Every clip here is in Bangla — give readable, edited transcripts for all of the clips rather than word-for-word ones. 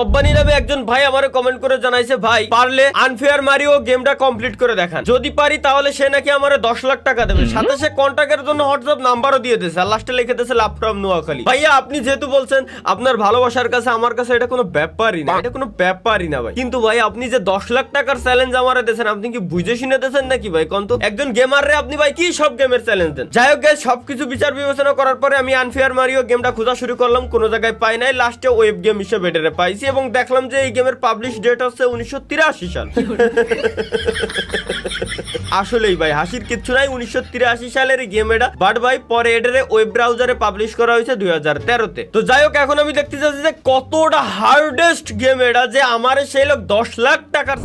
রব্বানি নামে একজন ভাই আমারে কমেন্ট করে জানাইছে, ভাই পারলে আনফেয়ার মারিও গেমটা কমপ্লিট করে দেখান, যদি পারি তাহলে সে নাকি আমারে 10 লাখ টাকা দেবে, সাথে সে কন্টাক্টের জন্য হোয়াটসঅ্যাপ নাম্বারও দিয়ে দিয়েছে, আর লাস্টে লিখে দিয়েছে লাভ ফ্রম নোয়াখালী। ভাইয়া আপনি যেহেতু বলছেন আপনার ভালোবাসার কাছে আমার কাছে এটা কোনো ব্যাপারই না, এটা কোনো ব্যাপারই না ভাই। কিন্তু ভাই আপনি যে 10 লাখ টাকার চ্যালেঞ্জ আমারে দিয়েছেন, আপনি কি বুঝে শুনে দিয়েছেন নাকি ভাই? কন্ত একজন গেমার রে আপনি ভাই কি সব গেমের চ্যালেঞ্জ দেন? যাই হোক গাইস, সবকিছু বিচার বিবেচনা করার পরে আমি আনফেয়ার মারিও গেমটা খোঁজা শুরু করলাম, কোনো জায়গায় পাই নাই, লাস্টে ওয়েব গেম হিসেবে এটারে পাইছি এবং দেখলাম যে এই গেমের পাবলিশ ডেট হচ্ছে 1983 সাল। আসলেই ভাই হাসির কিচ্ছু নাই, 1983 সালের গেম এটা, বাট ভাই পরে এটারে ওয়েব ব্রাউজারে পাবলিশ করা হয়েছে 2013-তে। তো যাই হোক, এখন আমি দেখতে চাচ্ছি যে কতটা হার্ডেস্ট গেম এটা যে আমার সেই লোক 10 লাখ টাকার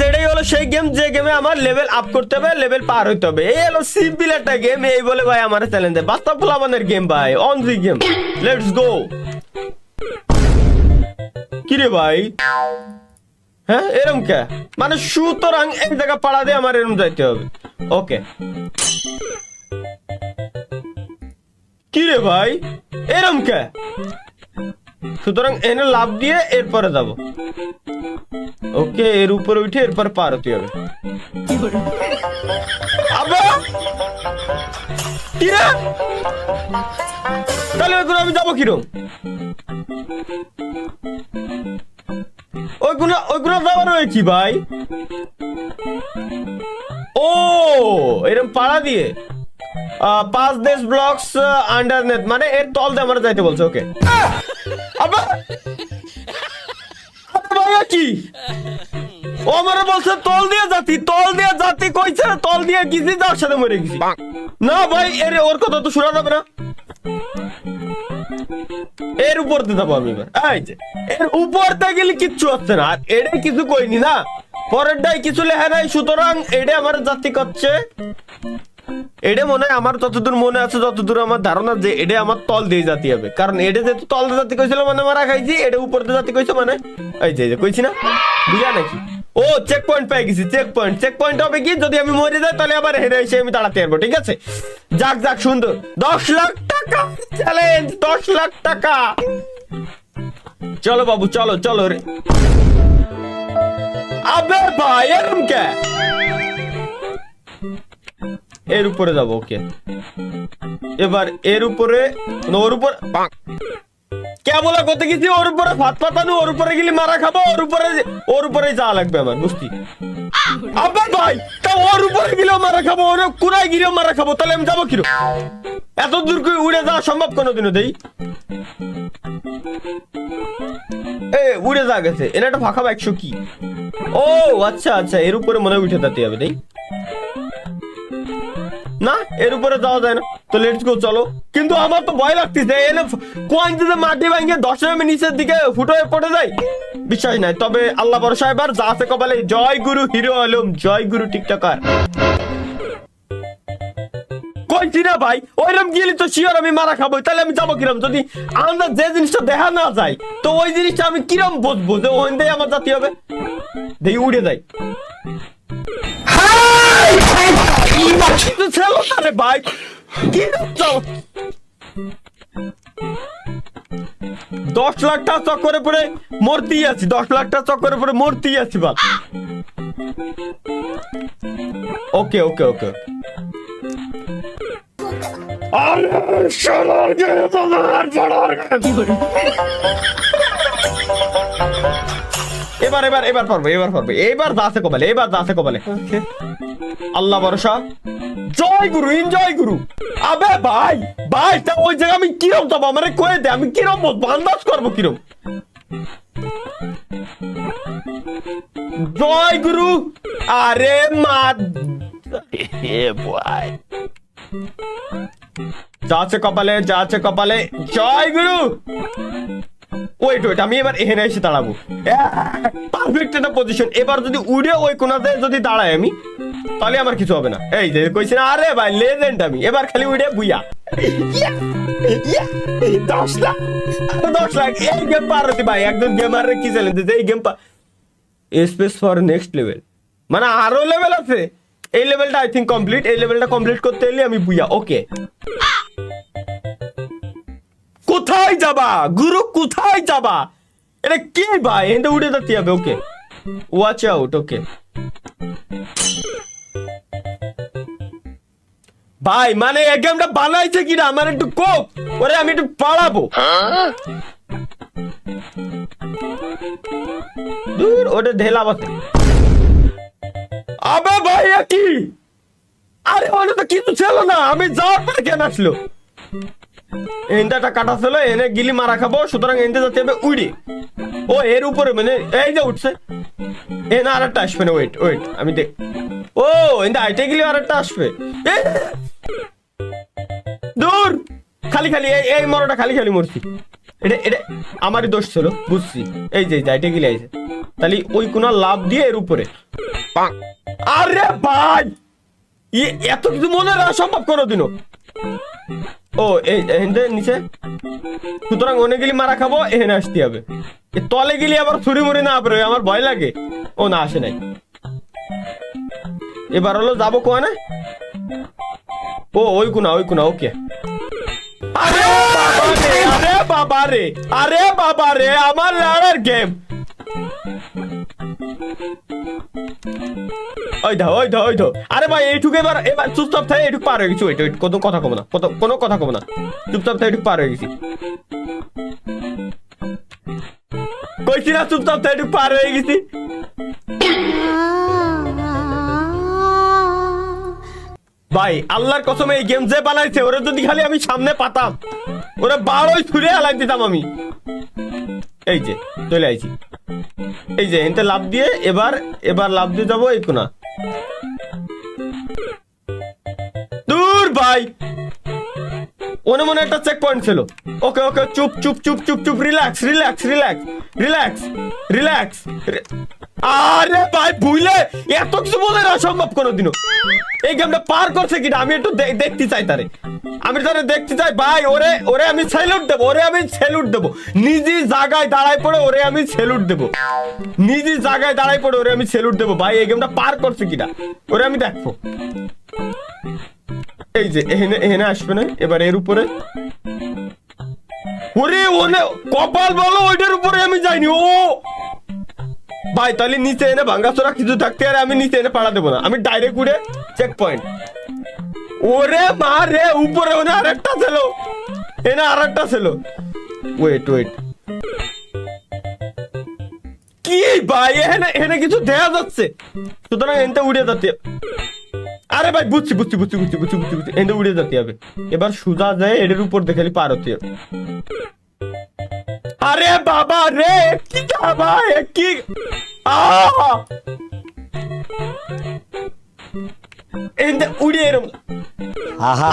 সেটাই হলো সেই গেম যে গেমে আমার লেভেল আপ করতে হবে, লেভেল পার হইতে হবে। এই হলো সিম্পল একটা গেম, এই বলে ভাই আমার চ্যালেঞ্জ দেয় বাস্তব প্লাবানের গেম ভাই, on the game, let's go. কিরে ভাই, হ্যাঁ এরম কে, মানে সুতরাং এক জায়গা পাড়া দিয়ে আমার এরম যাইতে হবে। ওকে, কিরে ভাই এরম কে, সুতরাং এনে লাভ দিয়ে এরপরে যাব। ওকে, এর উপরে উঠে এরপরে পার হতে হবে। কিরে তাহলে ওইগুলো আমি যাবো কিরম? ওইগুলো যাওয়ার কি ভাই? ও এরকম পাড়া দিয়ে 5 দেশ ব্লকস আন্ডারনেথ, মানে এর তল দিয়ে আমরা যাইতে বলছে। ওকে, আবার কি ও আমারে বলছে তল দিয়ে জাতি কইছে, তল দিয়ে গেছি, তার সাথে মরে গেছি। না ভাই এর ওর কথা তো শোনা যাবে না, এর উপর দিয়ে যাবো আমি এবার। এই যে এর উপর দিয়ে গেলে কিচ্ছু হচ্ছে না, আর এটা কিছু কইনি না, পরেরটাই কিছু লেখা নাই, সুতরাং এটা আমার জাতি করছে। এটা মনে হয় আমার যতদূর মনে আছে, যতদূর আমার ধারণা, যে এটা আমার তল দিয়ে জাতি হবে, কারণ এটা যেহেতু তল দিয়ে জাতি কইছিল মানে মারা খাইছি, এটা উপর দিয়ে জাতি কইছে মানে এই যে কইছি না, বুঝা নাকি? ও চেক পয়েন্ট পেয়ে গেছি, চেক পয়েন্ট হবে কি, যদি আমি মরে যাই তাহলে আবার হেরে এসে আমি দাঁড়াতে পারবো, ঠিক আছে? যাক সুন্দর, 10 লাখ টাকা চ্যালেঞ্জ, 10 লাখ টাকা। চলো বাবু, চলো রে। আবে ভাই এরম কে, এর উপরে যাবো। ওকে, এবার এর উপরে, ওর উপর কে বলা করতে গেছি, ওর উপরে ভাত পাতানো, ওর উপরে গেলে মারা খাবো, ওর উপরে যাওয়া লাগবে আমার, বুঝতি? আবে ভাই তা ওর উপরে গেলেও মারা খাবো, ওর কুড়ায় গিলেও মারা খাবো, তাহলে আমি যাবো কিরকম? এত দূর করে উড়ে যাওয়া সম্ভব কোনোদিনও? দেই উড়ে যা গেছে, এনে একটা ফাঁকা 100 কি? ও আচ্ছা, এর উপরে মনে উঠে যেতে হবে। দেই না, এর উপরে যাওয়া যায় না, তো লেটস গো, চলো। কিন্তু আমার তো ভয় লাগতেছে, এনে কোয়াইন যদি মাটি ভাঙে 10 আমি নিচের দিকে ফুটো পড়ে যাই, বিশ্বাস নাই। তবে আল্লাহ ভরসা, এবার যা আছে কপালে। জয় গুরু হিরো আলম, জয় গুরু টিকটকার। কইছি না ভাই, ওইরকম গেলে তো শিওর আমি মারা খাবো, তাহলে আমি যাবো কিরম? যদি আমরা যে জিনিসটা দেখা না যায়, তো ওই জিনিসটা আমি কিরম বুঝবো যে ওখান দিয়ে আমার জাতি হবে? দেখি উড়ে যাই। ভাই কি 10 লাখ টাকা চক্করে পড়ে মরতেই আছি, 10 লাখ টাকা চক্করে পড়ে মরতেই আছি। বাল ওকে, এবার পারবো, এবার যাচ্ছে কপালে, আল্লাহ ভরসা। জয় গুরু, এনজয় গুরু। আবে ভাই তা ওই জায়গায় আমি কিরম যাবো, আমারে কয়ে দে, আমি কিরম বলবো, আন্দাজ করবো কিরম? জয় গুরু। আরে মা যাচ্ছে কপালে, জয় গুরু। ওয়েট আমি এবার এখানে এসে দাঁড়াবো, পারফেক্ট একটা পজিশন। এবার যদি উড়ে ওই কোনাতে যদি দাঁড়াই আমি, তাহলে আমার কিছু হবে না। এই যে কইছি না, আরে ভাই লেজেন্ড আমি, এবার খালি উড়ে বুইয়া 10 লাখ এই গেম পার হতে ভাই। একজন গেমার কি চ্যালেঞ্জ দিতে, এই game space for next level, মানে আরো লেভেল আছে। এই লেভেলটা আই থিঙ্ক কমপ্লিট, এই লেভেলটা কমপ্লিট করতে এলে আমি বুইয়া। ওকে, কোথায় যাবা গুরু, কোথায় যাবা? এটা কি ভাই, এতে উঠে যেতে হবে। ওকে, ওয়াচ আউট। ওকে ভাই, মানে এই গেমটা বানাইছে কিনা আমার একটু কোপ, ওরে আমি একটু পালাবো। দূর, ওটা ঢেলা বাতে। আবে ভাই কি, আরে ওটা তো কিছু ছিল না, আমি যাওয়ার পরে কেন আসলো? এনটা কাটা ছিল, এনে গিলি মারা খাবো, সুতরাং এনতে যাতে হবে উড়ি। ও এর উপরে, মানে এই যে উঠছে, এ না আরেকটা আসবে না। ওয়েট ওয়েট, আমি দেখ। ও এনটা আইটে গেলে আরেকটা আসবে। দূর, খালি খালি এই মরটা খালি খালি মরছি। এটা এটা আমারই দোষ ছিল, বুঝছি। এই যে আইটে গেলে আইছে, তাহলে ওই কোন লাভ দিয়ে এর উপরে। আরে ভাই, এত কিছু মনে রাখা সম্ভব কোনোদিনও। ও এই নিচে, সুতরাং অনেক গেলি মারা খাবো, এখানে আসতে হবে। তলে গেলি আবার ছুরি মুড়ি না পড়ে, আমার ভয় লাগে। ও না, আসে নাই। এবার হলো যাবো কোয়ানে। ও ওই কোনা, ওই কোনা। ওকে, আরে বাবা রে, আরে বাবা রে, আমার লড়ার গেম। ওই ধো, ওই ধো, ওই ধো। আরে ভাই এইটুকু এবার এবার চুপচাপ থাকে, এইটুকু পার হয়ে গেছি। ওইটা কোনো কথা কব না, কোনো কথা কব না, চুপচাপ থাকে, এইটুকু পার হয়ে গেছি। কইছি না চুপচাপ থাকে, এইটুকু পার হয়ে গেছি। ভাই আল্লাহর কসম, এই গেম যে বানাইছে ওরা যদি খালি আমি সামনে পাতাম, ওরা বারোই ছুড়ে হালাই দিতাম আমি। এই যে চলে আইছি, এই যে এনতে লাভ দিয়ে এবার এবার লাভ দিয়ে যাবো এই কোনা। দূর ভাই, ওনে মনে একটা চেক পয়েন্ট ছিল। ওকে ওকে, চুপ চুপ চুপ চুপ চুপ, relax relax relax relax relax. আরে ভাই ভুলে এত কিছু মনে না সম্ভব কোনোদিনও। এই গেমটা পার করছে কিনা আমি একটু দেখতে চাই তারে, আমি তারে দেখতে চাই ভাই। ওরে ওরে আমি স্যালুট দেবো, ওরে আমি স্যালুট দেবো। নিজে জায়গায় দাঁড়ায় পড়ে ওরে আমি স্যালুট দেবো, নিজে জায়গায় দাঁড়ায় পড়ে ওরে আমি স্যালুট দেবো। ভাই এই গেমটা পার করছে কিনা ওরে আমি দেখবো। এই যে এখানে এখানে আসবে না, এবার এর উপরে। ওরে ওনে কপাল বলো, ওইটার উপরে আমি যাইনি। ও ভাই তাহলে নিচে এনে ভাঙ্গাচোরা কিছু থাকতে, আর আমি নিচে এনে পাড়া দেবো না, আমি ডাইরেক্ট উড়ে চেক পয়েন্ট। ওরে মা রে, উপরে ওনে আরেকটা ছিল, এনে আরেকটা ছিল। ওয়েট ওয়েট, কি ভাই এখানে এখানে কিছু দেখা যাচ্ছে, সুতরাং এনতে উড়ে যেতে। আরে ভাই বুঝছি বুঝছি বুঝছি বুঝছি বুঝছি বুঝছি বুঝছি, এনতে উড়ে যেতে হবে। এবার সুজা যায় এর উপর দেখালি পার হতে হবে। আরে বাবা রে, কি ভাই কি উড়ে এরম।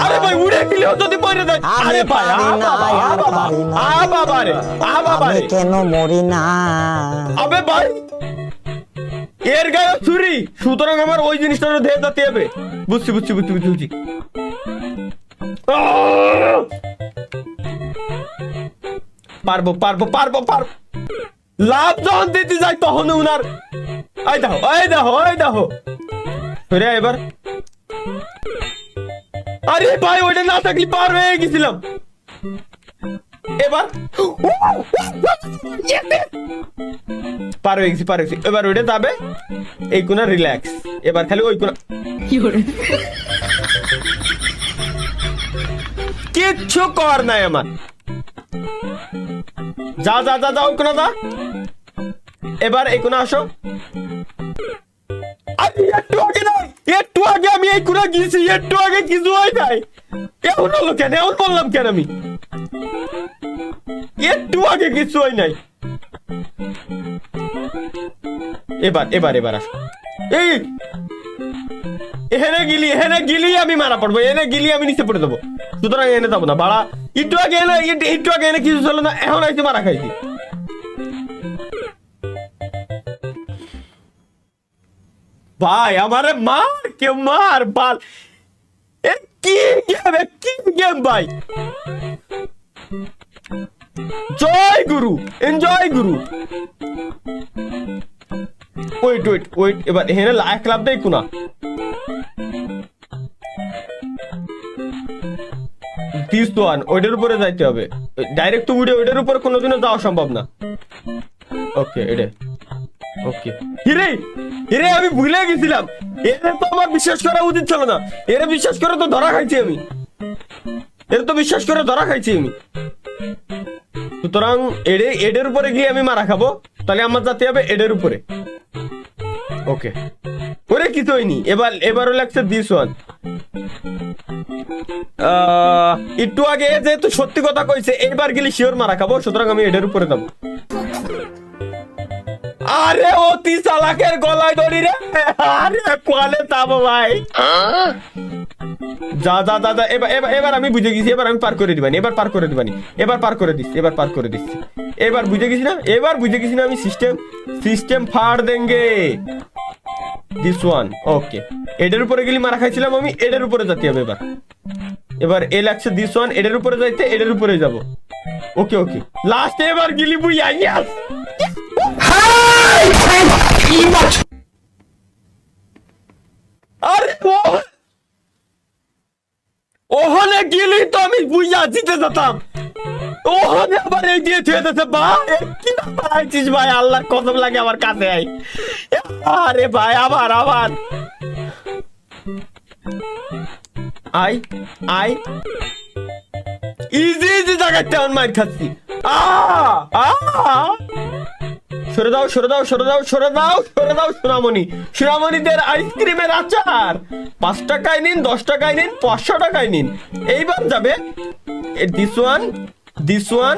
আরে ভাই উড়ে গেলেও যদি পড়ে যায়। আরে ভাই বাবা রে, বাবা রে, কেন মরি না? আবে ভাই এর গায়ে ছুরি, সুতরাং আমার ওই জিনিসটা ধেয়ে যেতে হবে। বুঝছি বুঝছি বুঝছি বুঝছি বুঝছি। পারবো পারবো পারবো পারবো। লাভ যখন দিতে যাই তখন উনার এই দেখো এই দেখো এই দেখো ফিরে এবার। আরে ভাই ওইটা না থাকলে পার হয়ে গেছিলাম। এবার পার হয়ে গেছি পার হয়ে গেছি। এবার ওইটা যাবে এই কোনা রিল্যাক্স। এবার খালি ওই কোনা কিচ্ছু কর নাই আমার। যা যা যা যা ওই কোনা যা। এবার এই কোনা আসো। একটু আগে নাই, একটু আগে আমি এই কোনা গিয়েছি, একটু আগে কিছু হয় নাই। এমন হলো কেন, এমন বললাম কেন আমি? একটু আগে কিছু হয় নাই। এবার এবার এবার আসো। এই এখানে গিলি আমি মারা পড়বো, এনে গিলি আমি নিচে পড়ে দেবো। সুতরাং এনে যাবো না বাড়া। একটু আগে এনে কিছু ছিল না, এখন আইছি মারা খাইছি। ভাই আমারে মার, কেউ মার বাল। কি গেম ভাই। জয় গুরু, এনজয় গুরু। ওয়েট ওয়েট ওয়েট, এবার এখানে এক লাভ দেয় কোনা। ওইটার উপরে যাইতে হবে ডাইরেক্ট। তো উঠে ওইটার উপরে কোনোদিনও যাওয়া সম্ভব না। ওকে এটা ওকে। হিরে হিরে আমি ভুলে গেছিলাম, এর তো আমার বিশ্বাস করা উচিত ছিল না। এর বিশ্বাস করে তো ধরা খাইছি আমি, এর তো বিশ্বাস করে ধরা খাইছি আমি। সুতরাং এডের উপরে গিয়ে আমি মারা খাবো, তাহলে আমার যাতে হবে এডের উপরে। ওকে ওরে কিছু হয়নি। এবারও লাগছে দিস ওয়ান। একটু আগে যেহেতু সত্যি কথা কইছে, এইবার গেলে শিওর মারা খাবো, সুতরাং আমি এডের উপরে যাবো। আরে অতি চালাকের গলায় দড়ি রে, আরে কোয়ালে যাবো ভাই। যা যা যা যা, এবার আমি বুঝে গেছি, এবার আমি পার করে দিবানি, এবার পার করে দিবানি, এবার পার করে দিচ্ছি, এবার পার করে দিচ্ছি। এবার বুঝে গেছি না, এবার বুঝে গেছি না আমি সিস্টেম ফাড় দেঙ্গে। This one okay. এডের উপরে গেলি মারা খাইছিলাম আমি, এডের উপরে যেতে হবে এবার। এবার এ লাগছে দিস ওয়ান, এডের উপরে যাইতে, এডের উপরে যাব। ওকে ওকে লাস্ট এবার গেলি বুই আইয়াস। আরে ওখানে গেলি তো আমি বুঝা জিতে যেতাম, ওখানে আবার এই দিয়ে থুয়ে দিতে। ভাই কি পাইছিস ভাই, আল্লাহর কসম লাগে আমার কাছে আই। আরে ভাই আবার আবার আই আই ইজি ইজি জায়গাতে আমার মাইর খাচ্ছি। সরে দাও সরে দাও সরে দাও সরে দাও সরে দাও সোনামণি, সোনামণিদের আইসক্রিমের আচার 5 টাকায় নিন, 10 টাকায় নিন, 500 টাকায় নিন। এইবার যাবে দিস ওয়ান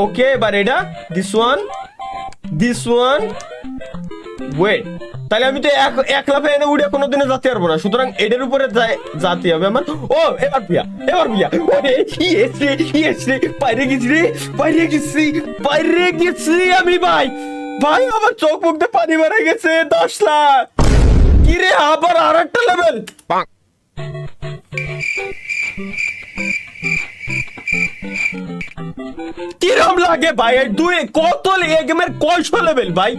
ওকে। এবার এটা দিস ওয়ান ওয়েট, তাহলে আমি তো এক লাফে এনে উড়ে কোনোদিনও যেতে পারবো না, সুতরাং এটার উপরে যেতে হবে আমার। ও এবার বিয়া বাইরে গেছি আমি ভাই। ভাই আমার চোখ মুখ দিয়ে পানি মারা গেছে। 10 লাখ কি রে, আবার আর একটা লেভেল। কিরম লাগে ভাই দুই কত এই গেমের কয়শো লেভেল ভাই,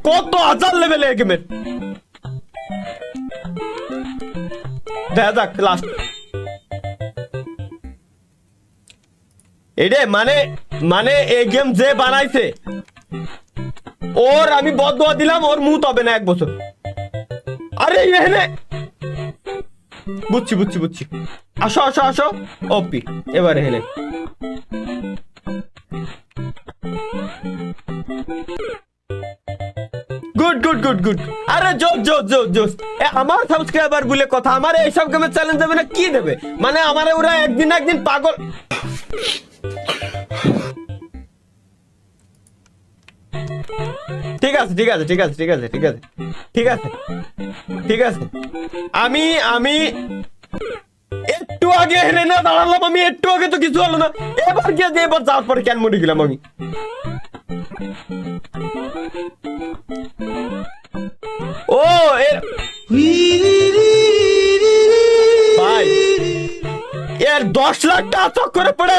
কত হাজার লেভেল এই গেমের। দেখা যাক লাস্ট এডে মানে এই গেম যে বানাইছে ওর আমি বদদোয়া দিলাম, ওর মুত হবে না 1 বছর। আরে এখানে বুঝছি আসো আসো আসো ওপি। এবার এখানে গুড। আরে জোস আমার সাবস্ক্রাইবার বলে কথা, আমার এইসব গেমে চ্যালেঞ্জ দেবে না কি দেবে, মানে আমার ওরা একদিন পাগল। ঠিক আছে আমি একটু আগে হেলে না দাঁড়ালাম, আমি একটু আগে তো কিছু হলো না। এবার গিয়ে এবার যাওয়ার পরে কেন মরে গেলাম আমি। ও ভাই এর 10 লাখ টাকা চক্করে পড়ে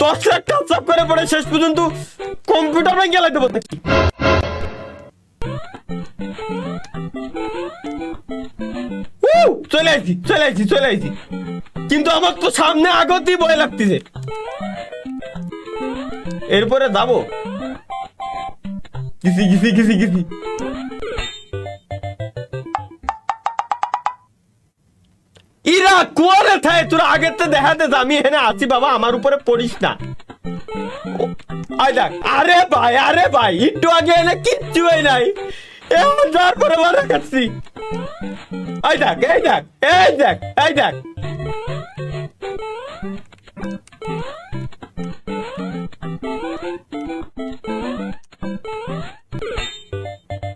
10 লাখ টাকা চক্করে পড়ে শেষ পর্যন্ত কম্পিউটার ব্যাংকে গেলাইতে বলতে কি। চলে আইছি কিন্তু আমার তো সামনে আগতেই ভয় লাগতেছে। এরপরে যাবো গেছি ইরা কোয়ারে থাকে, তোরা আগের তো দেখাতে আমি এখানে আছি বাবা, আমার উপরে পড়িস না। আরে ভাই একটু আগে এনে কিচ্ছু হয় নাই, এমন যাওয়ার পরে মারা কাটছি। এই দেখ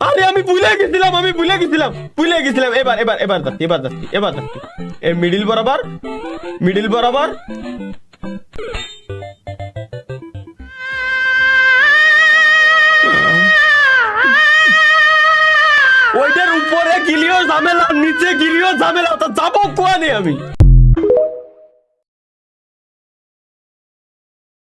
আরে আমি ভুলে গেছিলাম। এবার যাচ্ছি এর মিডিল বরাবর ওইটার উপরে গিলিও ঝামেলা, নিচে গিলিও ঝামেলা, তা যাবো কোয়ানে আমি।